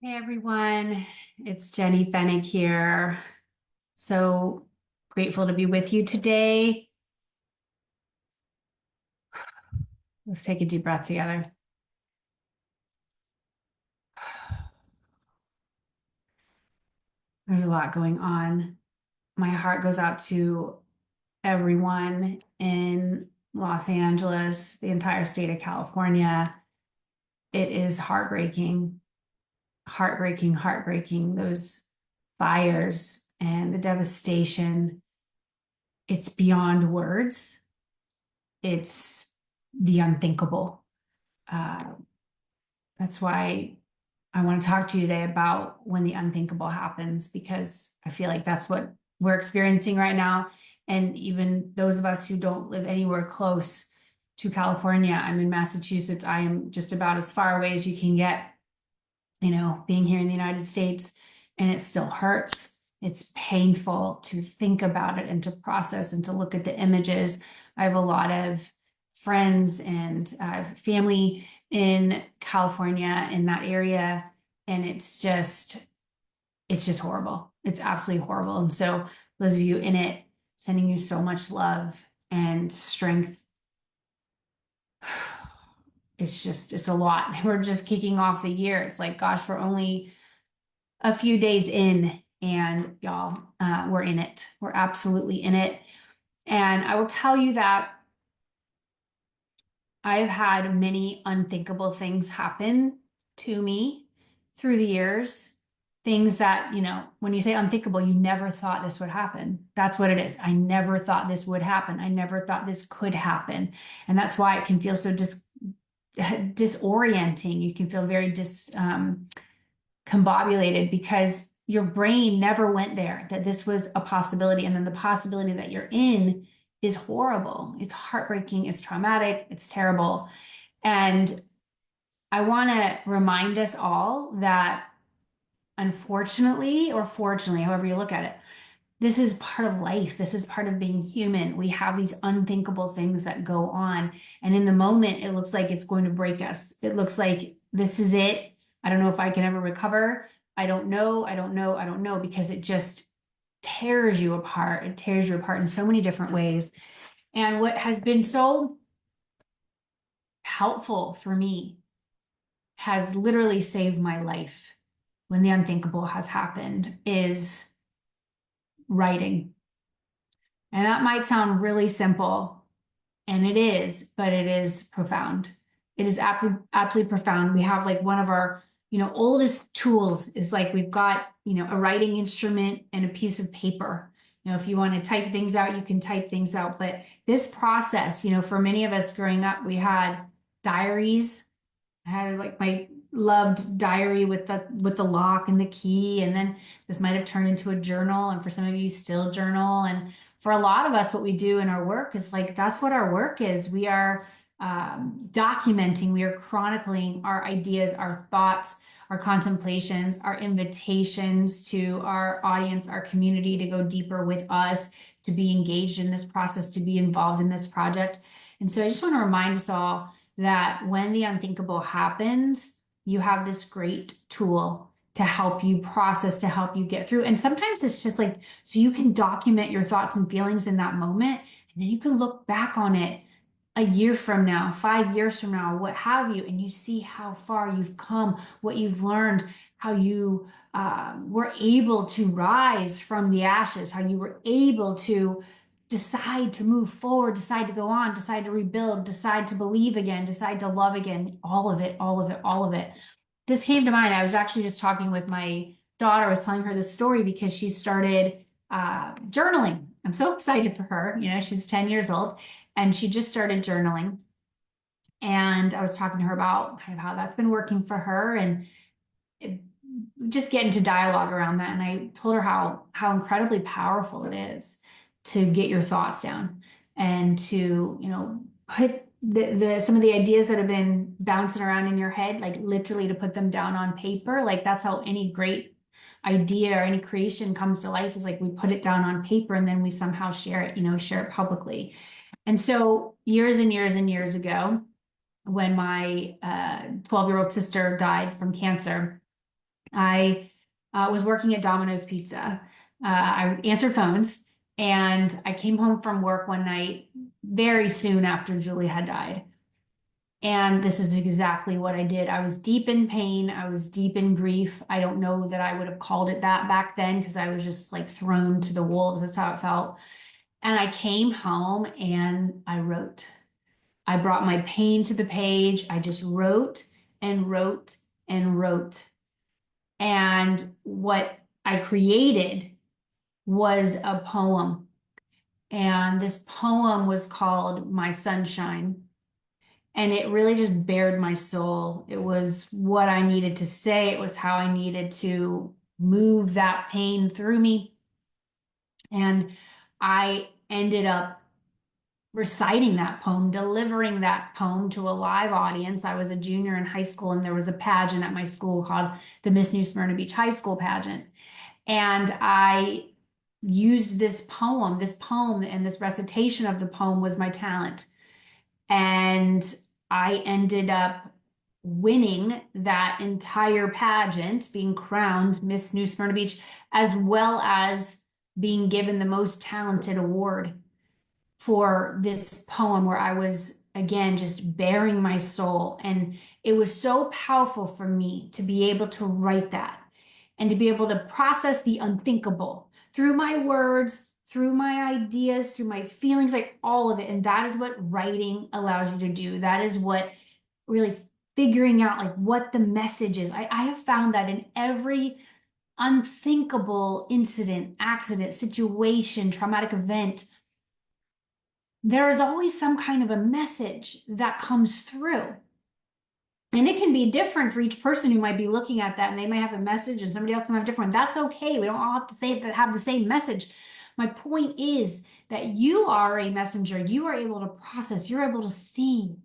Hey everyone, it's Jenny Fennick here. So grateful to be with you today. Let's take a deep breath together. There's a lot going on. My heart goes out to everyone in Los Angeles, the entire state of California. It is heartbreaking, heartbreaking, heartbreaking. Those fires and the devastation, it's beyond words. It's the unthinkable. Uh, That's why I want to talk to you today about when the unthinkable happens, because I feel like that's what we're experiencing right now. And even those of us who don't live anywhere close to California, I'm in Massachusetts. I am just about as far away as you can get, being here in the United States, and it still hurts. It's painful to think about it and to process and to look at the images. I have a lot of friends and I have family in California in that area, and it's just horrible. It's absolutely horrible. And so those of you in it, sending you so much love and strength. It's a lot. We're just kicking off the year. It's like, gosh, we're only a few days in, and y'all, we're in it. We're absolutely in it. And I will tell you that I've had many unthinkable things happen to me through the years. Things that, when you say unthinkable, you never thought this would happen. That's what it is. I never thought this would happen. I never thought this could happen. And that's why it can feel so disorienting. You can feel very discombobulated because your brain never went there, that this was a possibility. And then the possibility that you're in is horrible. It's heartbreaking. It's traumatic. It's terrible. And I want to remind us all that, unfortunately, or fortunately, however you look at it, this is part of life. This is part of being human. We have these unthinkable things that go on. And in the moment, it looks like it's going to break us. It looks like this is it. I don't know if I can ever recover. I don't know. I don't know. I don't know, because it just tears you apart. It tears you apart in so many different ways. And what has been so helpful for me has literally saved my life when the unthinkable has happened is writing. And that might sound really simple, and it is, but it is profound. It is absolutely, absolutely profound. We have like one of our, oldest tools is like we've got, a writing instrument and a piece of paper. If you want to type things out, you can type things out. But this process, for many of us growing up, we had diaries. I had like my loved diary with the lock and the key, and then this might have turned into a journal, and for some of you still journal. And for a lot of us, what we do in our work is like that's what our work is. We are documenting, we are chronicling our ideas, our thoughts, our contemplations, our invitations to our audience, our community to go deeper with us, to be engaged in this process, to be involved in this project. And so I just want to remind us all that when the unthinkable happens, you have this great tool to help you process, to help you get through. And sometimes it's just like, so you can document your thoughts and feelings in that moment, and then you can look back on it a year from now, 5 years from now, what have you, and you see how far you've come, what you've learned, how you were able to rise from the ashes, how you were able to decide to move forward, decide to go on, decide to rebuild, decide to believe again, decide to love again, all of it, all of it, all of it. This came to mind. I was actually just talking with my daughter. I was telling her this story because she started journaling. I'm so excited for her. She's 10 years old and she just started journaling. And I was talking to her about kind of how that's been working for her, and just get into dialogue around that. And I told her how incredibly powerful it is to get your thoughts down and to, put the some of the ideas that have been bouncing around in your head, like literally to put them down on paper. Like that's how any great idea or any creation comes to life, is like we put it down on paper and then we somehow share it, share it publicly. And so years and years and years ago, when my 12-year-old sister died from cancer, I was working at Domino's Pizza. I answered phones and I came home from work one night very soon after Julie had died. And this is exactly what I did. I was deep in pain. I was deep in grief. I don't know that I would have called it that back then because I was just like thrown to the wolves. That's how it felt. And I came home and I wrote. I brought my pain to the page. I just wrote and wrote and wrote. And what I created was a poem. And this poem was called My Sunshine. And it really just bared my soul. It was what I needed to say. It was how I needed to move that pain through me. And I ended up reciting that poem, delivering that poem to a live audience. I was a junior in high school, and there was a pageant at my school called the Miss New Smyrna Beach High School pageant. And I used this poem, and this recitation of the poem was my talent. And I ended up winning that entire pageant, being crowned Miss New Smyrna Beach, as well as being given the most talented award for this poem where I was again just bearing my soul. And it was so powerful for me to be able to write that and to be able to process the unthinkable through my words, through my ideas, through my feelings, like all of it. And that is what writing allows you to do. That is what really figuring out like what the message is. I have found that in every unthinkable incident, accident, situation, traumatic event, there is always some kind of a message that comes through. And it can be different for each person who might be looking at that, and they may have a message and somebody else can have a different. That's okay. We don't all have to say that have the same message. My point is that you are a messenger. You are able to process, you're able to see.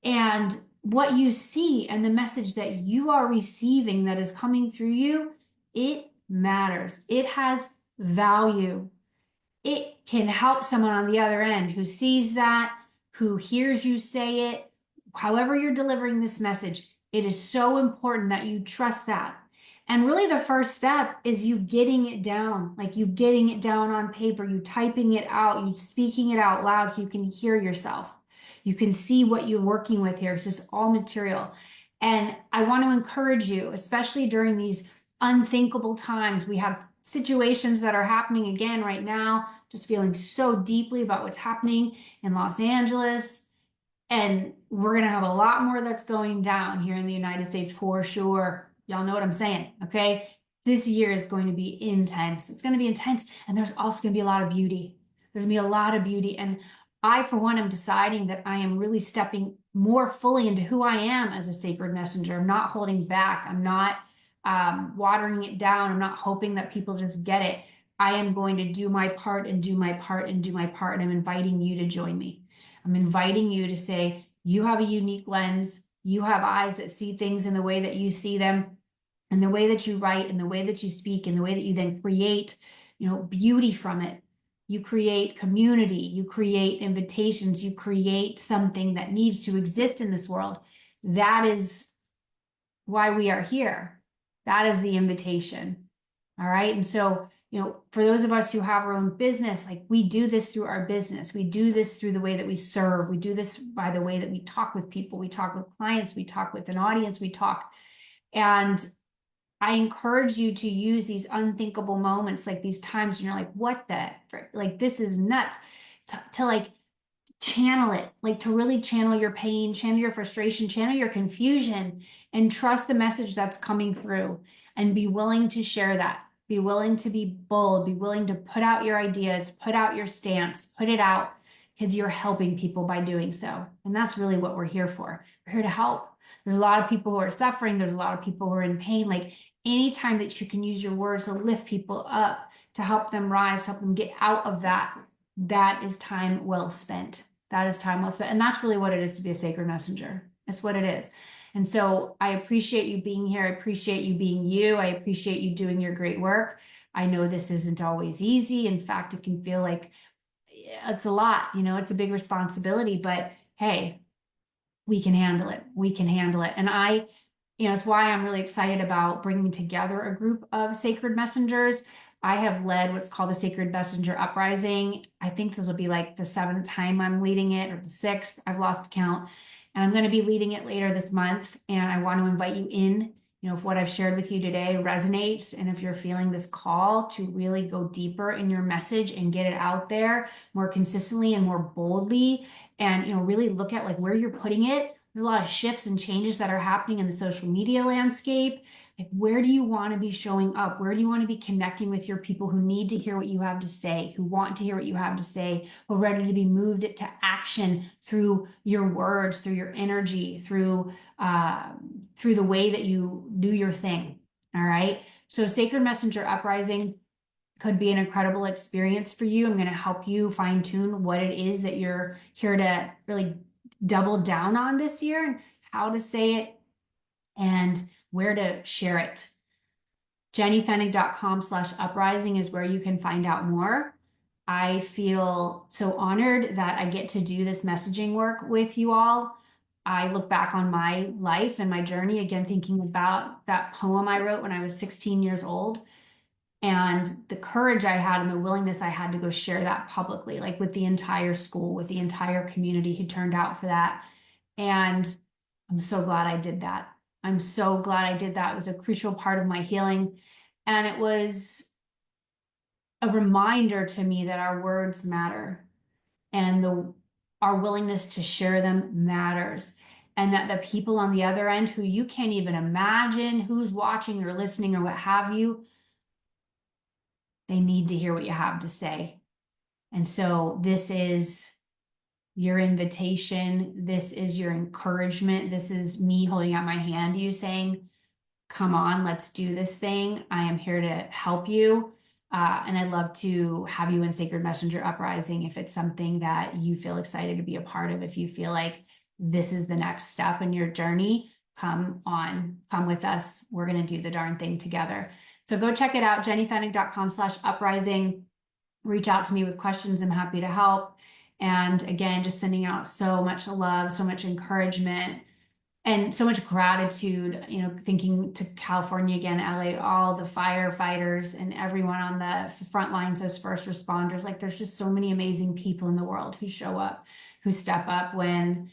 And what you see and the message that you are receiving that is coming through you, it matters. It has value. It can help someone on the other end who sees that, who hears you say it, however you're delivering this message. It is so important that you trust that. And really, the first step is you getting it down, like you getting it down on paper, you typing it out, you speaking it out loud so you can hear yourself. You can see what you're working with here. It's just all material. And I want to encourage you, especially during these unthinkable times. We have situations that are happening again right now, just feeling so deeply about what's happening in Los Angeles. And we're going to have a lot more that's going down here in the United States for sure. Y'all know what I'm saying, okay? This year is going to be intense. It's going to be intense. And there's also going to be a lot of beauty. There's going to be a lot of beauty. And I, for one, am deciding that I am really stepping more fully into who I am as a sacred messenger. I'm not holding back. I'm not watering it down. I'm not hoping that people just get it. I am going to do my part and do my part and do my part. And I'm inviting you to join me. I'm inviting you to say, you have a unique lens. You have eyes that see things in the way that you see them, and the way that you write, and the way that you speak, and the way that you then create, beauty from it. You create community, you create invitations, you create something that needs to exist in this world. That is why we are here. That is the invitation. All right. And so, for those of us who have our own business, like we do this through our business. We do this through the way that we serve. We do this by the way that we talk with people. We talk with clients. We talk with an audience. We talk. And I encourage you to use these unthinkable moments, like these times when you're like, what the, like, this is nuts, to like channel it, like to really channel your pain, channel your frustration, channel your confusion, and trust the message that's coming through, and be willing to share that. Be willing to be bold, be willing to put out your ideas, put out your stance, put it out, because you're helping people by doing so. And that's really what we're here for. We're here to help. There's a lot of people who are suffering. There's a lot of people who are in pain. Like anytime that you can use your words to lift people up, to help them rise, to help them get out of that, that is time well spent. That is time well spent. And that's really what it is to be a sacred messenger. That's what it is. And so I appreciate you being here. I appreciate you being you. I appreciate you doing your great work. I know this isn't always easy. In fact, it can feel like it's a lot, it's a big responsibility, but hey, we can handle it. We can handle it. And I it's why I'm really excited about bringing together a group of sacred messengers. I have led what's called the Sacred Messenger Uprising. I think this will be like the seventh time I'm leading it, or the sixth. I've lost count. And I'm going to be leading it later this month. And I want to invite you in. If what I've shared with you today resonates, and if you're feeling this call to really go deeper in your message and get it out there more consistently and more boldly, and really look at like where you're putting it. There's a lot of shifts and changes that are happening in the social media landscape. Like, where do you want to be showing up? Where do you want to be connecting with your people who need to hear what you have to say, who want to hear what you have to say, who are ready to be moved to action through your words, through your energy, through the way that you do your thing. All right. So Sacred Messenger Uprising could be an incredible experience for you. I'm going to help you fine tune what it is that you're here to really double down on this year, and how to say it and where to share it. jennyfennig.com/uprising is where you can find out more. I feel so honored that I get to do this messaging work with you all. I look back on my life and my journey again, thinking about that poem I wrote when I was 16 years old, and the courage I had and the willingness I had to go share that publicly, like with the entire school, with the entire community who turned out for that. And I'm so glad I did that. I'm so glad I did that. It was a crucial part of my healing. And it was a reminder to me that our words matter, and our willingness to share them matters. And that the people on the other end, who you can't even imagine who's watching or listening or what have you, they need to hear what you have to say. And so this is your invitation. This is your encouragement. This is me holding out my hand to you saying, come on, let's do this thing. I am here to help you. And I'd love to have you in Sacred Messenger Uprising if it's something that you feel excited to be a part of. If you feel like this is the next step in your journey, come on, come with us. We're going to do the darn thing together. So go check it out, jennyfennig.com/uprising. Reach out to me with questions. I'm happy to help. And again, just sending out so much love, so much encouragement, and so much gratitude, thinking to California again, LA, all the firefighters and everyone on the front lines, those first responders. Like, there's just so many amazing people in the world who show up, who step up when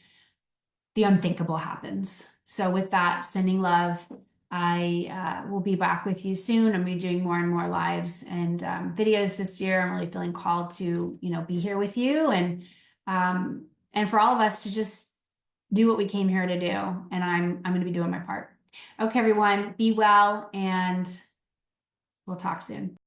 the unthinkable happens. So with that, sending love. I will be back with you soon. I'm going to be doing more and more lives and videos this year. I'm really feeling called to, be here with you, and for all of us to just do what we came here to do. And I'm going to be doing my part. Okay, everyone, be well, and we'll talk soon.